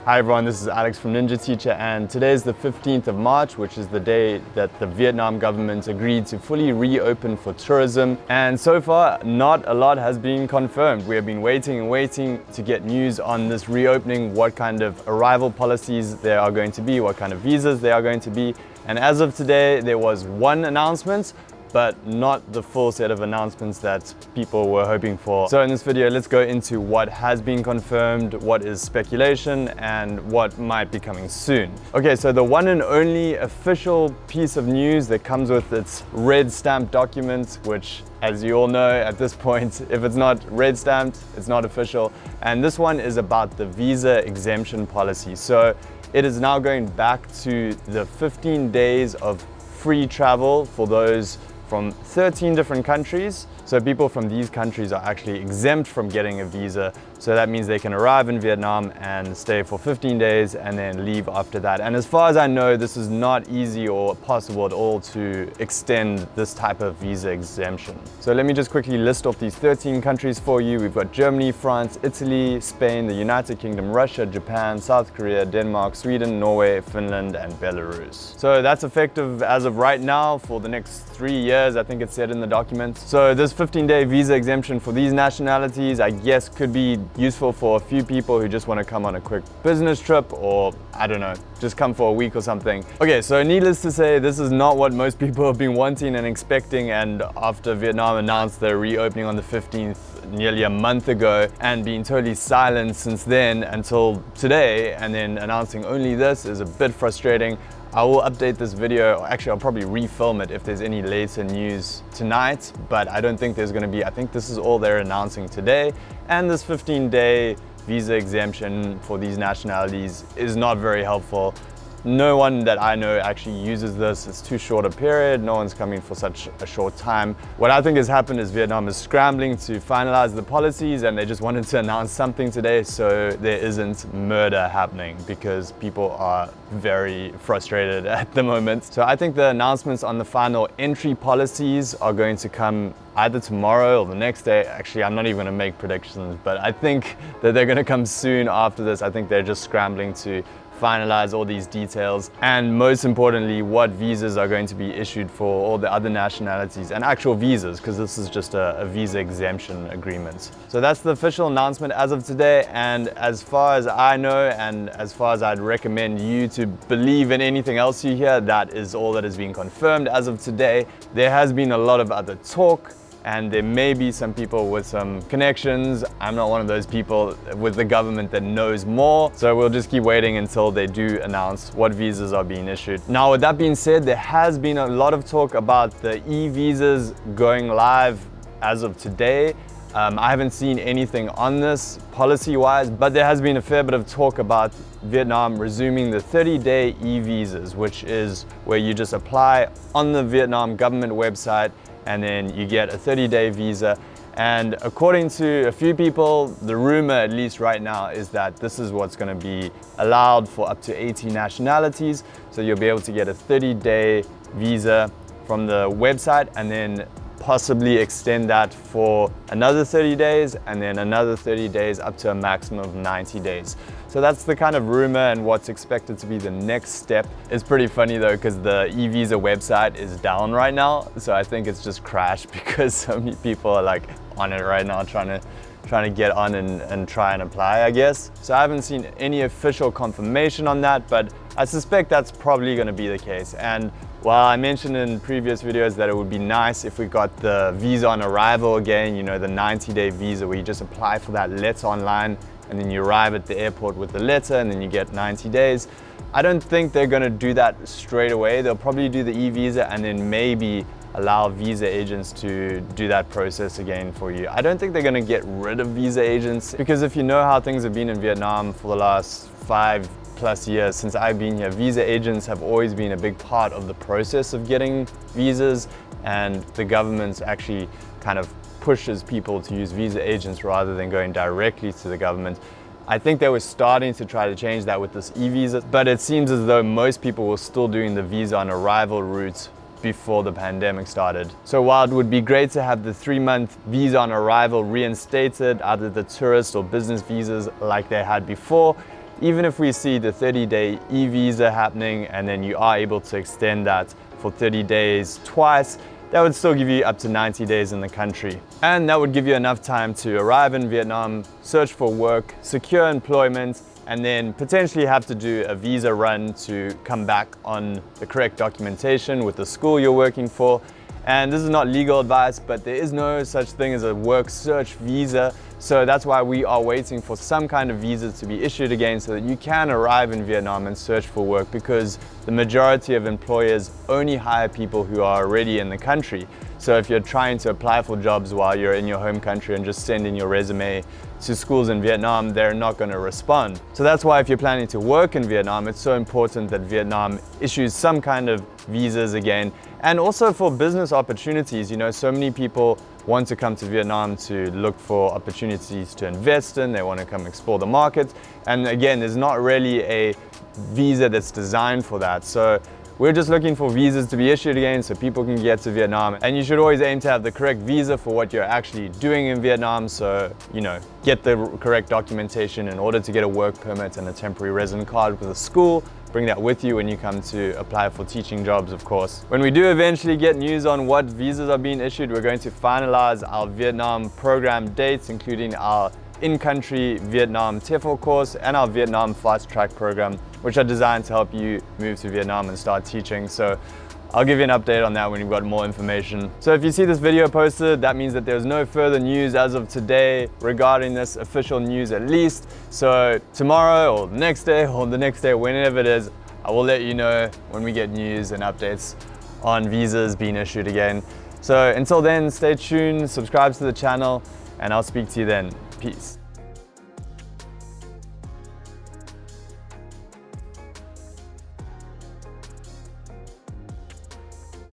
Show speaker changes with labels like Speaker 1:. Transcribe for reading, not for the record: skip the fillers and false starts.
Speaker 1: Hi everyone, this is Alex from Ninja Teacher, and today is the 15th of March, which is the day that the Vietnam government agreed to fully reopen for tourism. And so far, not a lot has been confirmed. We have been waiting and waiting to get news on this reopening, what kind of arrival policies there are going to be, what kind of visas there are going to be. And as of today, there was one announcement, but not the full set of announcements that people were hoping for. So in this video, let's go into what has been confirmed, what is speculation, and what might be coming soon. Okay, so the one and only official piece of news that comes with its red stamp document, which, as you all know at this point, if it's not red stamped, it's not official. And this one is about the visa exemption policy. So it is now going back to the 15 days of free travel for those from 13 different countries. So people from these countries are actually exempt from getting a visa. So that means they can arrive in Vietnam and stay for 15 days and then leave after that. And as far as I know, this is not easy or possible at all to extend this type of visa exemption. So let me just quickly list off these 13 countries for you. We've got Germany, France, Italy, Spain, the United Kingdom, Russia, Japan, South Korea, Denmark, Sweden, Norway, Finland, and Belarus. So that's effective as of right now for the next 3 years, I think it said in the document. So this 15-day visa exemption for these nationalities, I guess, could be useful for a few people who just want to come on a quick business trip, or I don't know, just come for a week or something. Okay, so needless to say, this is not what most people have been wanting and expecting. And after Vietnam announced their reopening on the 15th, nearly a month ago, and being totally silent since then until today, and then announcing only this is a bit frustrating. I will update this video. Actually, I'll probably refilm it if there's any later news tonight, but I don't think there's going to be. I think this is all they're announcing today. And this 15-day visa exemption for these nationalities is not very helpful. No one that I know actually uses this. It's too short a period. No one's coming for such a short time. What I think has happened is Vietnam is scrambling to finalize the policies, and they just wanted to announce something today so there isn't murder happening, because people are very frustrated at the moment. So I think the announcements on the final entry policies are going to come either tomorrow or the next day. Actually, I'm not even gonna make predictions, but I think that they're gonna come soon after this. I think they're just scrambling to finalize all these details, and most importantly, what visas are going to be issued for all the other nationalities, and actual visas, because this is just a visa exemption agreement. So that's the official announcement as of today, and as far as I know, and as far as I'd recommend you to believe in anything else you hear, that is all that has been confirmed as of today. There has been a lot of other talk, and there may be some people with some connections. I'm not one of those people with the government that knows more. So we'll just keep waiting until they do announce what visas are being issued. Now, with that being said, there has been a lot of talk about the e-visas going live as of today. I haven't seen anything on this policy-wise, but there has been a fair bit of talk about Vietnam resuming the 30-day e-visas, which is where you just apply on the Vietnam government website, and then you get a 30-day visa. And according to a few people, the rumor, at least right now, is that this is what's going to be allowed for up to 80 nationalities. So you'll be able to get a 30-day visa from the website, and then possibly extend that for another 30 days, and then another 30 days up to a maximum of 90 days. So that's the kind of rumor and what's expected to be the next step. It's pretty funny though, because the e-visa website is down right now. So I think it's just crashed because so many people are like on it right now trying to get on and try and apply, I guess. So I haven't seen any official confirmation on that, but I suspect that's probably going to be the case. And while I mentioned in previous videos that it would be nice if we got the visa on arrival again, you know, the 90-day visa where you just apply for that letter online and then you arrive at the airport with the letter and then you get 90 days. I don't think they're going to do that straight away. They'll probably do the e-visa and then maybe allow visa agents to do that process again for you. I don't think they're going to get rid of visa agents, because if you know how things have been in Vietnam for the last 5+ years since I've been here, visa agents have always been a big part of the process of getting visas, and the government actually kind of pushes people to use visa agents rather than going directly to the government. I think they were starting to try to change that with this e-visa, but it seems as though most people were still doing the visa on arrival route before the pandemic started. So while it would be great to have the 3-month visa on arrival reinstated, either the tourist or business visas like they had before, even if we see the 30-day e-visa happening and then you are able to extend that for 30 days twice, that would still give you up to 90 days in the country. And that would give you enough time to arrive in Vietnam, search for work, secure employment, and then potentially have to do a visa run to come back on the correct documentation with the school you're working for. And this is not legal advice, but there is no such thing as a work search visa. So that's why we are waiting for some kind of visa to be issued again so that you can arrive in Vietnam and search for work, because the majority of employers only hire people who are already in the country. So if you're trying to apply for jobs while you're in your home country and just sending your resume to schools in Vietnam, they're not going to respond. So that's why if you're planning to work in Vietnam, it's so important that Vietnam issues some kind of visas again. And also for business opportunities, you know, so many people want to come to Vietnam to look for opportunities to invest in, they want to come explore the market. And again, there's not really a visa that's designed for that. So we're just looking for visas to be issued again so people can get to Vietnam. And you should always aim to have the correct visa for what you're actually doing in Vietnam. So, you know, get the correct documentation in order to get a work permit and a temporary resident card with a school. Bring that with you when you come to apply for teaching jobs, of course. When we do eventually get news on what visas are being issued, we're going to finalize our Vietnam program dates, including our in-country Vietnam TEFL course and our Vietnam fast track program, which are designed to help you move to Vietnam and start teaching. So I'll give you an update on that when you've got more information. So if you see this video posted, that means that there's no further news as of today regarding this, official news at least. So tomorrow or the next day, whenever it is, I will let you know when we get news and updates on visas being issued again. So until then, stay tuned, subscribe to the channel, and I'll speak to you then. Peace.